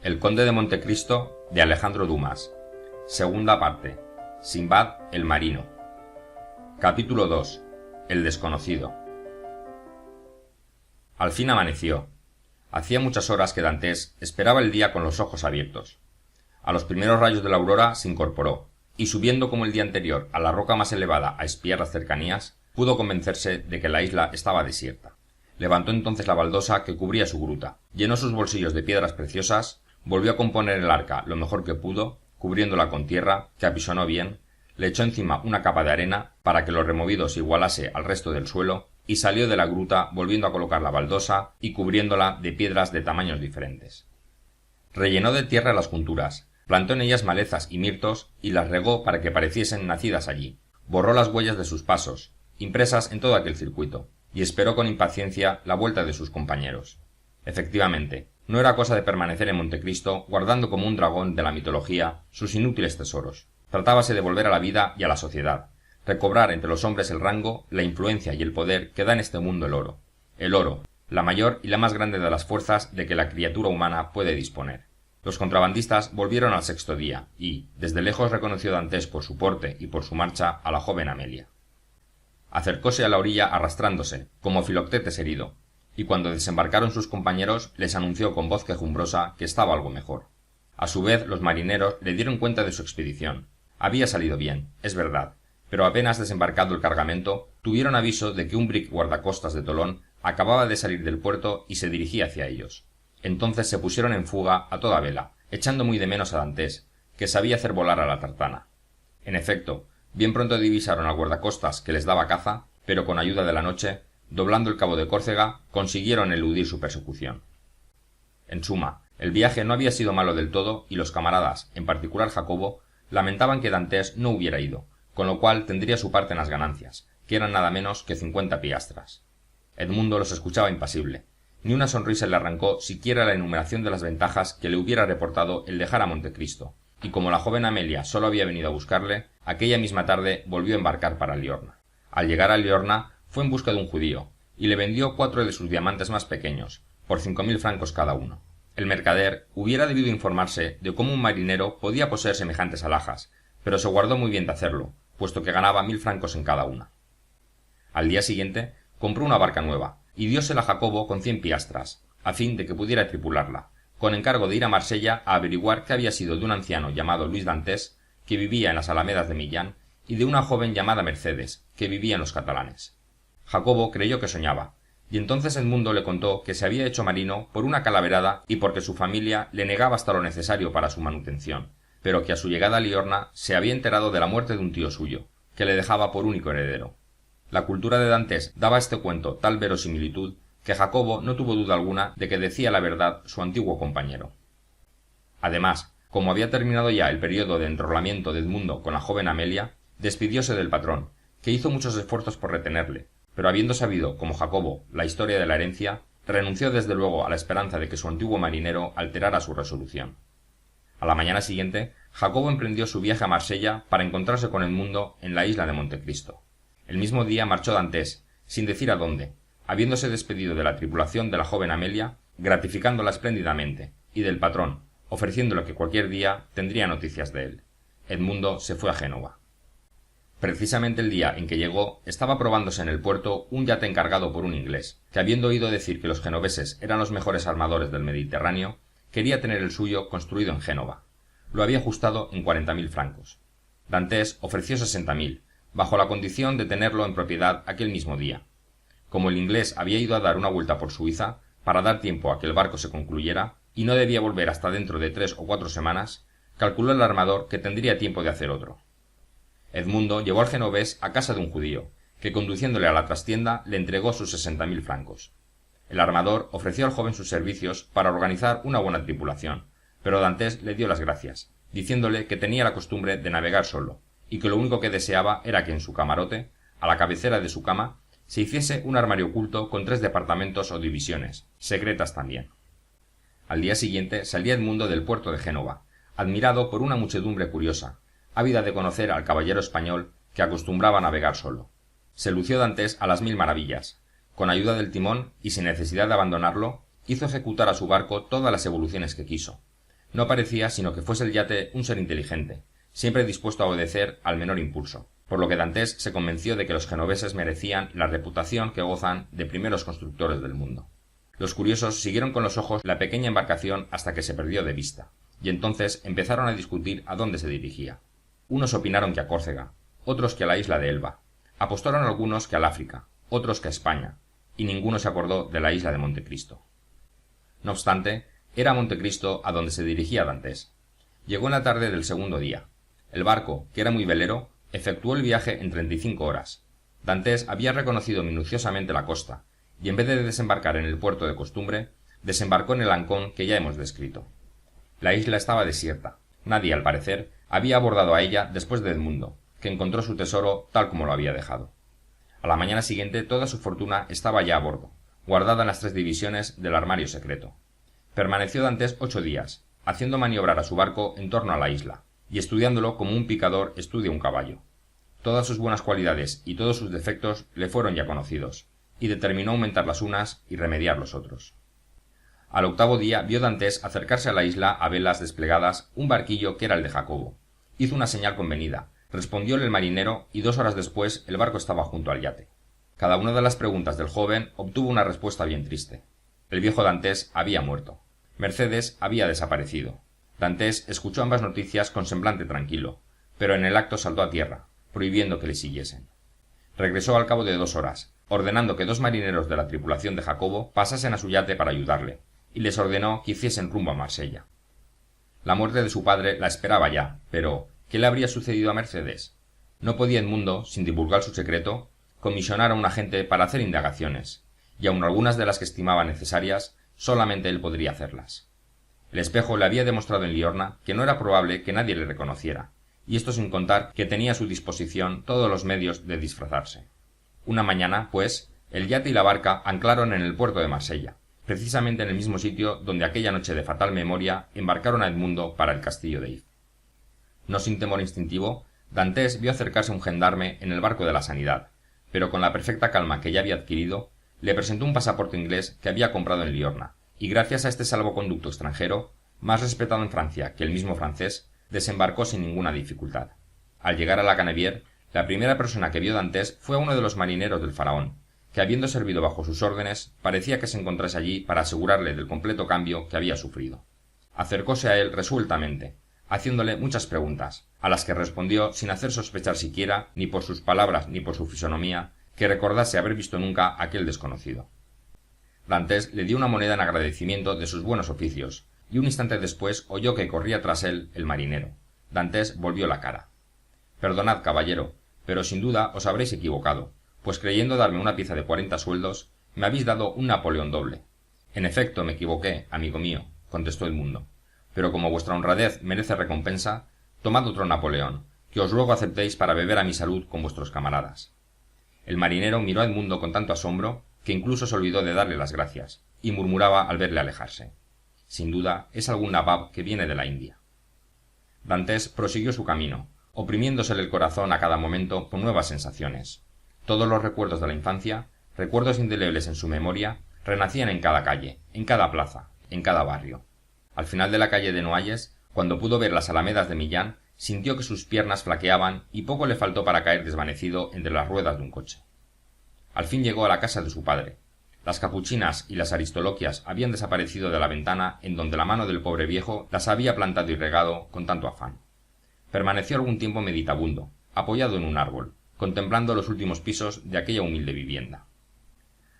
El conde de Montecristo de Alejandro Dumas. Segunda parte. Simbad el marino. Capítulo 2. El desconocido. Al fin amaneció. Hacía muchas horas que Dantes esperaba el día con los ojos abiertos. A los primeros rayos de la aurora se incorporó, y subiendo como el día anterior a la roca más elevada a espiar las cercanías, pudo convencerse de que la isla estaba desierta. Levantó entonces la baldosa que cubría su gruta, llenó sus bolsillos de piedras preciosas, volvió a componer el arca lo mejor que pudo, cubriéndola con tierra, que apisonó bien, le echó encima una capa de arena para que lo removido se igualase al resto del suelo, y salió de la gruta volviendo a colocar la baldosa y cubriéndola de piedras de tamaños diferentes. Rellenó de tierra las junturas, plantó en ellas malezas y mirtos y las regó para que pareciesen nacidas allí, borró las huellas de sus pasos, impresas en todo aquel circuito, y esperó con impaciencia la vuelta de sus compañeros. Efectivamente, no era cosa de permanecer en Montecristo guardando como un dragón de la mitología sus inútiles tesoros. Tratábase de volver a la vida y a la sociedad, recobrar entre los hombres el rango, la influencia y el poder que da en este mundo el oro. El oro, la mayor y la más grande de las fuerzas de que la criatura humana puede disponer. Los contrabandistas volvieron al sexto día y, desde lejos reconoció Dantes por su porte y por su marcha a la joven Amelia. Acercóse a la orilla arrastrándose, como Filoctetes herido, y cuando desembarcaron sus compañeros les anunció con voz quejumbrosa que estaba algo mejor. A su vez los marineros le dieron cuenta de su expedición. Había salido bien, es verdad, pero apenas desembarcado el cargamento, tuvieron aviso de que un brick guardacostas de Tolón acababa de salir del puerto y se dirigía hacia ellos. Entonces se pusieron en fuga a toda vela, echando muy de menos a Dantes, que sabía hacer volar a la tartana. En efecto, bien pronto divisaron al guardacostas que les daba caza, pero con ayuda de la noche, doblando el cabo de Córcega, consiguieron eludir su persecución. En suma, el viaje no había sido malo del todo y los camaradas, en particular Jacobo, lamentaban que Dantes no hubiera ido, con lo cual tendría su parte en las ganancias, que eran nada menos que 50 piastras. Edmundo los escuchaba impasible. Ni una sonrisa le arrancó siquiera la enumeración de las ventajas que le hubiera reportado el dejar a Montecristo, y como la joven Amelia solo había venido a buscarle, aquella misma tarde volvió a embarcar para Liorna. Al llegar a Liorna, fue en busca de un judío, y le vendió 4 de sus diamantes más pequeños, por 5.000 francos cada uno. El mercader hubiera debido informarse de cómo un marinero podía poseer semejantes alhajas, pero se guardó muy bien de hacerlo, puesto que ganaba 1.000 francos en cada una. Al día siguiente compró una barca nueva, y diósela a Jacobo con 100 piastras, a fin de que pudiera tripularla, con encargo de ir a Marsella a averiguar qué había sido de un anciano llamado Luis Dantes, que vivía en las alamedas de Millán, y de una joven llamada Mercedes, que vivía en los Catalanes. Jacobo creyó que soñaba, y entonces Edmundo le contó que se había hecho marino por una calaverada y porque su familia le negaba hasta lo necesario para su manutención, pero que a su llegada a Liorna se había enterado de la muerte de un tío suyo, que le dejaba por único heredero. La cultura de Dantes daba a este cuento tal verosimilitud que Jacobo no tuvo duda alguna de que decía la verdad su antiguo compañero. Además, como había terminado ya el periodo de enrolamiento de Edmundo con la joven Amelia, despidióse del patrón, que hizo muchos esfuerzos por retenerle, pero habiendo sabido, como Jacobo, la historia de la herencia, renunció desde luego a la esperanza de que su antiguo marinero alterara su resolución. A la mañana siguiente, Jacobo emprendió su viaje a Marsella para encontrarse con Edmundo en la isla de Montecristo. El mismo día marchó Dantes, sin decir a dónde, habiéndose despedido de la tripulación de la joven Amelia, gratificándola espléndidamente, y del patrón, ofreciéndole que cualquier día tendría noticias de él. Edmundo se fue a Génova. Precisamente el día en que llegó estaba probándose en el puerto un yate encargado por un inglés, que habiendo oído decir que los genoveses eran los mejores armadores del Mediterráneo, quería tener el suyo construido en Génova. Lo había ajustado en 40.000 francos. Dantes ofreció 60.000, bajo la condición de tenerlo en propiedad aquel mismo día. Como el inglés había ido a dar una vuelta por Suiza, para dar tiempo a que el barco se concluyera, y no debía volver hasta dentro de 3 o 4 semanas, calculó el armador que tendría tiempo de hacer otro. Edmundo llevó al genovés a casa de un judío, que conduciéndole a la trastienda le entregó sus 60.000 francos. El armador ofreció al joven sus servicios para organizar una buena tripulación, pero Dantes le dio las gracias, diciéndole que tenía la costumbre de navegar solo, y que lo único que deseaba era que en su camarote, a la cabecera de su cama, se hiciese un armario oculto con 3 departamentos o divisiones, secretas también. Al día siguiente salía Edmundo del puerto de Génova, admirado por una muchedumbre curiosa, ávida de conocer al caballero español que acostumbraba a navegar solo. Se lució Dantes a las 1000 maravillas. Con ayuda del timón y sin necesidad de abandonarlo, hizo ejecutar a su barco todas las evoluciones que quiso. No parecía sino que fuese el yate un ser inteligente, siempre dispuesto a obedecer al menor impulso, por lo que Dantes se convenció de que los genoveses merecían la reputación que gozan de primeros constructores del mundo. Los curiosos siguieron con los ojos la pequeña embarcación hasta que se perdió de vista, y entonces empezaron a discutir a dónde se dirigía. Unos opinaron que a Córcega, otros que a la isla de Elba. Apostaron algunos que al África, otros que a España, y ninguno se acordó de la isla de Montecristo. No obstante, era a Montecristo a donde se dirigía Dantes. Llegó en la tarde del segundo día. El barco, que era muy velero, efectuó el viaje en 35 horas. Dantes había reconocido minuciosamente la costa, y en vez de desembarcar en el puerto de costumbre, desembarcó en el ancón que ya hemos descrito. La isla estaba desierta. Nadie, al parecer, había abordado a ella después de Edmundo, que encontró su tesoro tal como lo había dejado. A la mañana siguiente toda su fortuna estaba ya a bordo, guardada en las 3 divisiones del armario secreto. Permaneció Dantes 8 días, haciendo maniobrar a su barco en torno a la isla, y estudiándolo como un picador estudia un caballo. Todas sus buenas cualidades y todos sus defectos le fueron ya conocidos, y determinó aumentar las unas y remediar los otros. Al 8º día vio Dantes acercarse a la isla a velas desplegadas un barquillo que era el de Jacobo. Hizo una señal convenida, respondióle el marinero y 2 horas después el barco estaba junto al yate. Cada una de las preguntas del joven obtuvo una respuesta bien triste. El viejo Dantes había muerto. Mercedes había desaparecido. Dantes escuchó ambas noticias con semblante tranquilo, pero en el acto saltó a tierra, prohibiendo que le siguiesen. Regresó al cabo de 2 horas, ordenando que 2 marineros de la tripulación de Jacobo pasasen a su yate para ayudarle, y les ordenó que hiciesen rumbo a Marsella. La muerte de su padre la esperaba ya, pero ¿qué le habría sucedido a Mercedes? No podía Edmundo, sin divulgar su secreto, comisionar a un agente para hacer indagaciones, y aun algunas de las que estimaba necesarias, solamente él podría hacerlas. El espejo le había demostrado en Liorna que no era probable que nadie le reconociera, y esto sin contar que tenía a su disposición todos los medios de disfrazarse. Una mañana, pues, el yate y la barca anclaron en el puerto de Marsella, precisamente en el mismo sitio donde aquella noche de fatal memoria embarcaron a Edmundo para el castillo de If. No sin temor instintivo, Dantes vio acercarse un gendarme en el barco de la Sanidad, pero con la perfecta calma que ya había adquirido, le presentó un pasaporte inglés que había comprado en Liorna, y gracias a este salvoconducto extranjero, más respetado en Francia que el mismo francés, desembarcó sin ninguna dificultad. Al llegar a la Canebière, la primera persona que vio Dantes fue uno de los marineros del faraón, que habiendo servido bajo sus órdenes, parecía que se encontrase allí para asegurarle del completo cambio que había sufrido. Acercóse a él resueltamente, haciéndole muchas preguntas, a las que respondió sin hacer sospechar siquiera, ni por sus palabras ni por su fisonomía, que recordase haber visto nunca a aquel desconocido. Dantes le dio una moneda en agradecimiento de sus buenos oficios, y un instante después oyó que corría tras él el marinero. Dantes volvió la cara. «Perdonad, caballero, pero sin duda os habréis equivocado, pues creyendo darme una pieza de 40 sueldos, me habéis dado un Napoleón doble». «En efecto, me equivoqué, amigo mío», contestó Edmundo, «pero como vuestra honradez merece recompensa, tomad otro Napoleón, que os ruego aceptéis para beber a mi salud con vuestros camaradas». El marinero miró a Edmundo con tanto asombro que incluso se olvidó de darle las gracias, y murmuraba al verle alejarse: «Sin duda es algún nabab que viene de la India». Dantes prosiguió su camino, oprimiéndosele el corazón a cada momento con nuevas sensaciones. Todos los recuerdos de la infancia, recuerdos indelebles en su memoria, renacían en cada calle, en cada plaza, en cada barrio. Al final de la calle de Noailles, cuando pudo ver las alamedas de Millán, sintió que sus piernas flaqueaban y poco le faltó para caer desvanecido entre las ruedas de un coche. Al fin llegó a la casa de su padre. Las capuchinas y las aristoloquias habían desaparecido de la ventana en donde la mano del pobre viejo las había plantado y regado con tanto afán. Permaneció algún tiempo meditabundo, apoyado en un árbol, contemplando los últimos pisos de aquella humilde vivienda.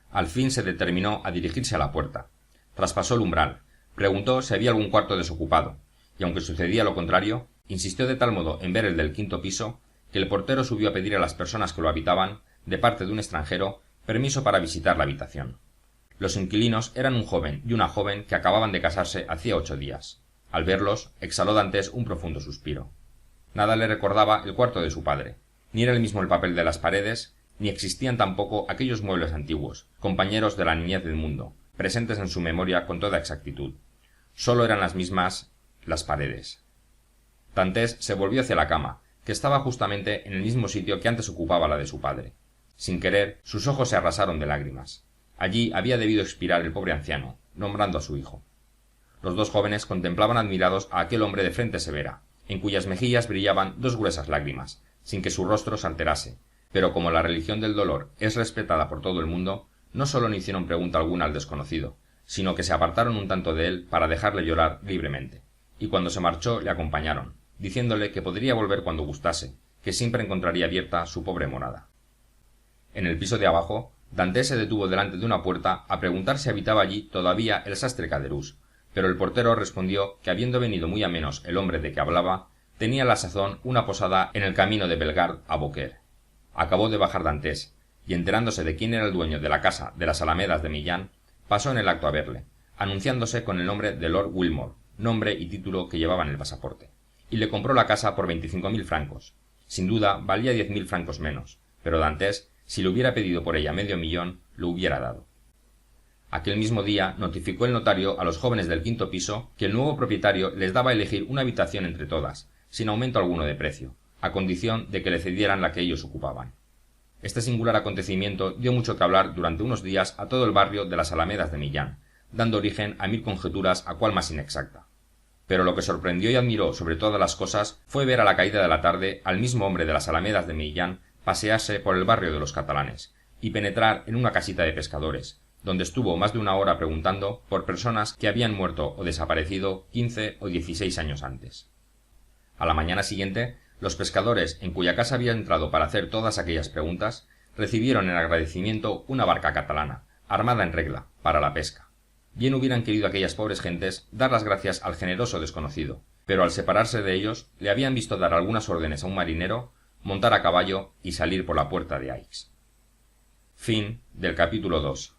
Al fin se determinó a dirigirse a la puerta. Traspasó el umbral, preguntó si había algún cuarto desocupado, y aunque sucedía lo contrario, insistió de tal modo en ver el del 5.º piso, que el portero subió a pedir a las personas que lo habitaban, de parte de un extranjero, permiso para visitar la habitación. Los inquilinos eran un joven y una joven que acababan de casarse hacía 8 días. Al verlos, exhaló Dantes un profundo suspiro. Nada le recordaba el cuarto de su padre, ni era el mismo el papel de las paredes, ni existían tampoco aquellos muebles antiguos, compañeros de la niñez del mundo, presentes en su memoria con toda exactitud. Sólo eran las mismas las paredes. Dantes se volvió hacia la cama, que estaba justamente en el mismo sitio que antes ocupaba la de su padre. Sin querer, sus ojos se arrasaron de lágrimas. Allí había debido expirar el pobre anciano, nombrando a su hijo. Los dos jóvenes contemplaban admirados a aquel hombre de frente severa, en cuyas mejillas brillaban dos gruesas lágrimas, sin que su rostro se alterase, pero como la religión del dolor es respetada por todo el mundo, no sólo no hicieron pregunta alguna al desconocido, sino que se apartaron un tanto de él para dejarle llorar libremente, y cuando se marchó le acompañaron, diciéndole que podría volver cuando gustase, que siempre encontraría abierta su pobre morada. En el piso de abajo, Dantes se detuvo delante de una puerta a preguntar si habitaba allí todavía el sastre Caderousse, pero el portero respondió que habiendo venido muy a menos el hombre de que hablaba, tenía a la sazón una posada en el camino de Bellegarde a Beaucaire. Acabó de bajar Dantes, y enterándose de quién era el dueño de la casa de las Alamedas de Millán, pasó en el acto a verle, anunciándose con el nombre de Lord Wilmore, nombre y título que llevaba en el pasaporte, y le compró la casa por 25.000 francos. Sin duda valía 10.000 francos menos, pero Dantes, si le hubiera pedido por ella 500.000, lo hubiera dado. Aquel mismo día notificó el notario a los jóvenes del quinto piso que el nuevo propietario les daba a elegir una habitación entre todas, sin aumento alguno de precio, a condición de que le cedieran la que ellos ocupaban. Este singular acontecimiento dio mucho que hablar durante unos días a todo el barrio de las Alamedas de Millán, dando origen a 1000 conjeturas a cual más inexacta. Pero lo que sorprendió y admiró sobre todas las cosas fue ver a la caída de la tarde al mismo hombre de las Alamedas de Millán pasearse por el barrio de los catalanes y penetrar en una casita de pescadores, donde estuvo más de una hora preguntando por personas que habían muerto o desaparecido 15 o 16 años antes. A la mañana siguiente, los pescadores en cuya casa había entrado para hacer todas aquellas preguntas recibieron en agradecimiento una barca catalana, armada en regla, para la pesca. Bien hubieran querido aquellas pobres gentes dar las gracias al generoso desconocido, pero al separarse de ellos le habían visto dar algunas órdenes a un marinero, montar a caballo y salir por la puerta de Aix. Fin del capítulo 2.